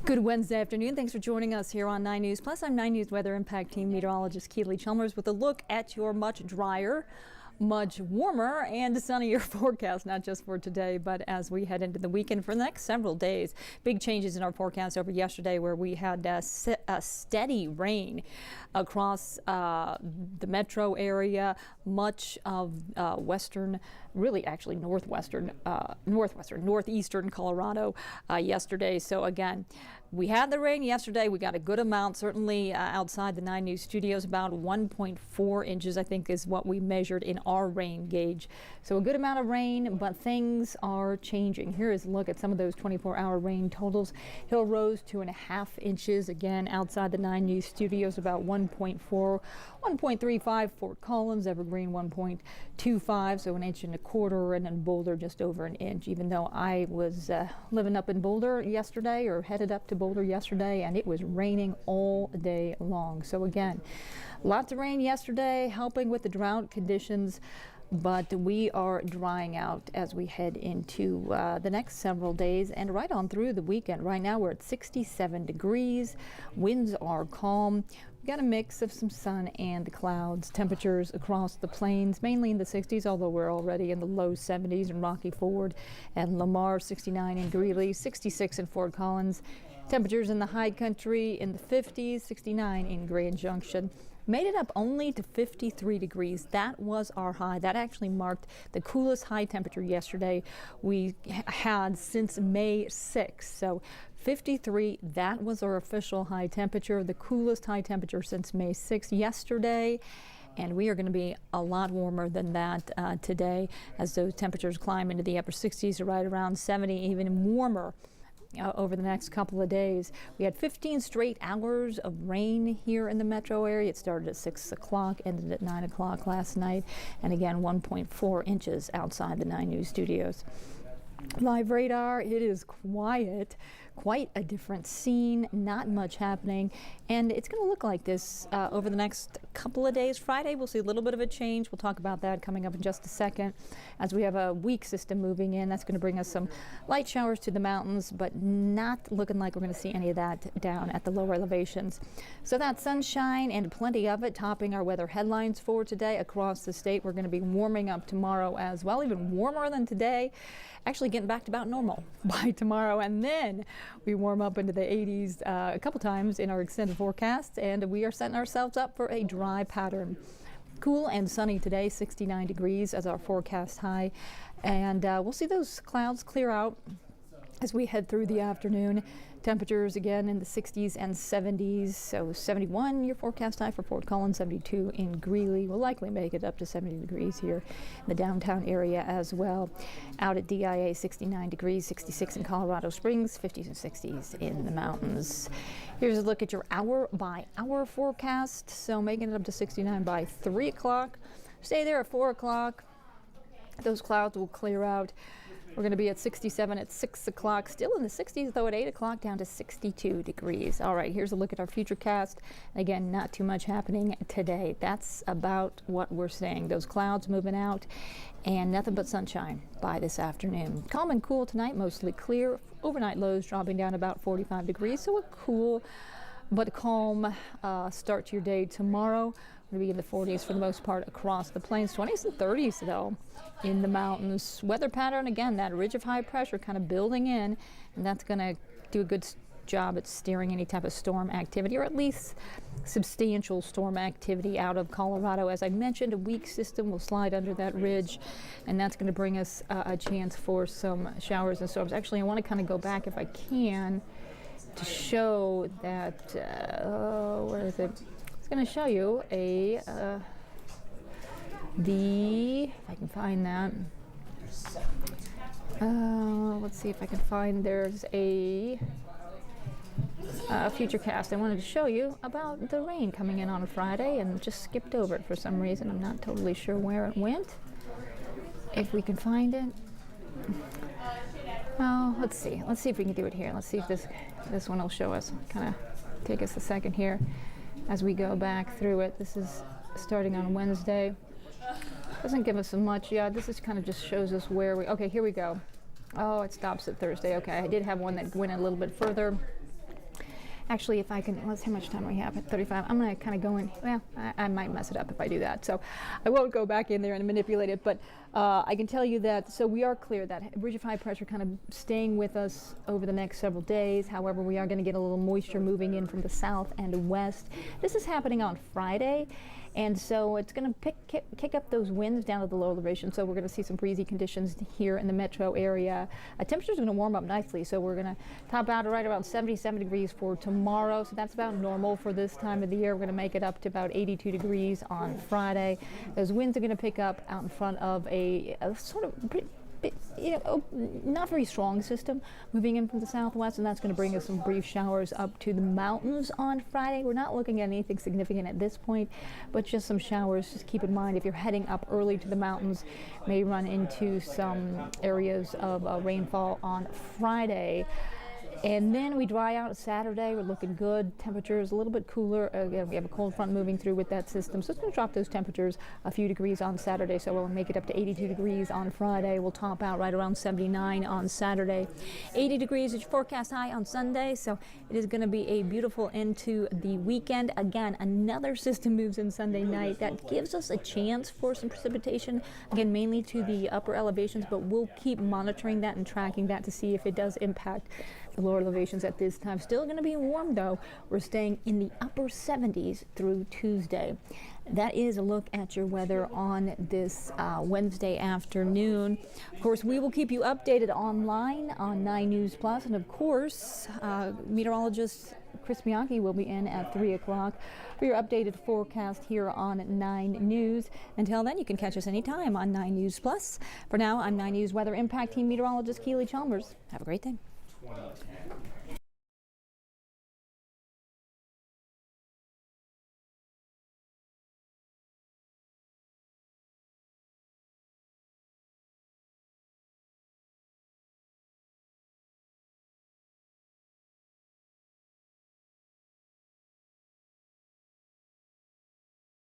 Good Wednesday afternoon. Thanks for joining us here on 9 News Plus. I'm 9 News Weather Impact Team Meteorologist Keely Chalmers with a look at your much drier, much warmer and sunnier forecast, not just for today, but as we head into the weekend for the next several days. Big changes in our forecast over yesterday, where we had a steady rain across the metro area, much of western, really actually northeastern Colorado yesterday. So again, we had the rain yesterday. We got a good amount, certainly outside the 9 News studios. About 1.4 inches, I think, is what we measured in our rain gauge. So a good amount of rain, but things are changing. Here is a look at some of those 24-hour rain totals. Hill Rose 2.5 inches. Again, outside the 9 News studios, about 1.4, 1.35. Fort Collins, Evergreen 1.25, so 1.25 inches, and then Boulder just over an inch. Even though I was living up in Boulder yesterday, or headed up to Boulder yesterday, and it was raining all day long. So again, lots of rain yesterday, helping with the drought conditions, but we are drying out as we head into the next several days and right on through the weekend. Right now we're at 67 degrees. Winds are calm. We've got a mix of some sun and clouds. Temperatures across the plains mainly in the 60s, although we're already in the low 70s in Rocky Ford and Lamar, 69 in Greeley, 66 in Fort Collins. Temperatures in the high country in the 50s, 69 in Grand Junction. Made it up only to 53 degrees. That was our high. That actually marked the coolest high temperature yesterday we had since May 6th. So 53, that was our official high temperature, the coolest high temperature since May 6th yesterday. And we are going to be a lot warmer than that today, as those temperatures climb into the upper 60s to right around 70, even warmer over the next couple of days. We had 15 straight hours of rain here in the metro area. It started at 6 o'clock, ended at 9 o'clock last night, and again 1.4 inches outside the 9 News studios. Live radar, it is quiet, quite a different scene, not much happening, and it's going to look like this over the next couple of days. Friday we'll see a little bit of a change. We'll talk about that coming up in just a second, as we have a weak system moving in. That's going to bring us some light showers to the mountains, but not looking like we're going to see any of that down at the lower elevations. So that sunshine and plenty of it topping our weather headlines for today across the state. We're going to be warming up tomorrow as well, even warmer than today. Actually getting back to about normal by tomorrow, and then we warm up into the 80s a couple times in our extended forecast, and we are setting ourselves up for a dry pattern. Cool and sunny today, 69 degrees as our forecast high, and we'll see those clouds clear out as we head through the afternoon. Temperatures again in the 60s and 70s, so 71 your forecast high for Fort Collins, 72 in Greeley. We'll likely make it up to 70 degrees here in the downtown area as well. Out at DIA, 69 degrees, 66 in Colorado Springs, 50s and 60s in the mountains. Here's a look at your hour-by-hour forecast. So making it up to 69 by 3 o'clock. Stay there at 4 o'clock. Those clouds will clear out. We're going to be at 67 at 6 o'clock, still in the 60s though at 8 o'clock, down to 62 degrees. All right, here's a look at our futurecast. Again, not too much happening today. That's about what we're seeing. Those clouds moving out and nothing but sunshine by this afternoon. Calm and cool tonight, mostly clear. Overnight lows dropping down about 45 degrees, so a cool but calm start to your day tomorrow. We're going to be in the 40s for the most part across the plains, 20s and 30s though in the mountains. Weather pattern, again, that ridge of high pressure kind of building in, and that's going to do a good job at steering any type of storm activity, or at least substantial storm activity out of Colorado. As I mentioned, a weak system will slide under that ridge, and that's going to bring us a chance for some showers and storms. Actually, I want to kind of go back, if I can, to show that, where is it? It's going to show you if I can find that. Let's see if I can find, there's a futurecast I wanted to show you about the rain coming in on a Friday, and just skipped over it for some reason. I'm not totally sure where it went. If we can find it. Oh, let's see if we can do it here. Let's see if this one will show us. Kind of take us a second here as we go back through it. This is starting on Wednesday. Doesn't give us so much. Yeah, this is kind of just shows us where we, okay, here we go. Oh, it stops at Thursday. Okay, I did have one that went a little bit further. Actually, if I can, let's see how much time we have at 35. I'm going to kind of go in. Well, I might mess it up if I do that. So I won't go back in there and manipulate it. But I can tell you that, so we are clear that ridge of high pressure kind of staying with us over the next several days. However, we are going to get a little moisture moving in from the south and west. This is happening on Friday. And so it's going to kick up those winds down to the low elevation. So we're going to see some breezy conditions here in the metro area. Temperatures are going to warm up nicely. So we're going to top out right around 77 degrees for tomorrow. So that's about normal for this time of the year. We're going to make it up to about 82 degrees on Friday. Those winds are going to pick up out in front of a sort of pretty, not very strong system moving in from the southwest, and that's going to bring us some brief showers up to the mountains on Friday. We're not looking at anything significant at this point, but just some showers. Just keep in mind, if you're heading up early to the mountains, may run into some areas of rainfall on Friday. And then we dry out Saturday. We're looking good. Temperatures a little bit cooler. Again, we have a cold front moving through with that system, so it's going to drop those temperatures a few degrees on Saturday. So we'll make it up to 82 degrees on Friday. We'll top out right around 79 on Saturday. 80 degrees is your forecast high on Sunday. So it is going to be a beautiful end to the weekend. Again, another system moves in Sunday night. That gives us a chance for some precipitation. Again, mainly to the upper elevations, but we'll keep monitoring that and tracking that to see if it does impact the lower elevations at this time. Still going to be warm though. We're staying in the upper 70s through Tuesday. That is a look at your weather on this Wednesday afternoon. Of course, we will keep you updated online on 9 News Plus, and of course, meteorologist Chris Bianchi will be in at 3 o'clock for your updated forecast here on 9 News. Until then, you can catch us anytime on 9 News Plus. For now, I'm 9 News Weather Impact Team Meteorologist Keely Chalmers. Have a great day.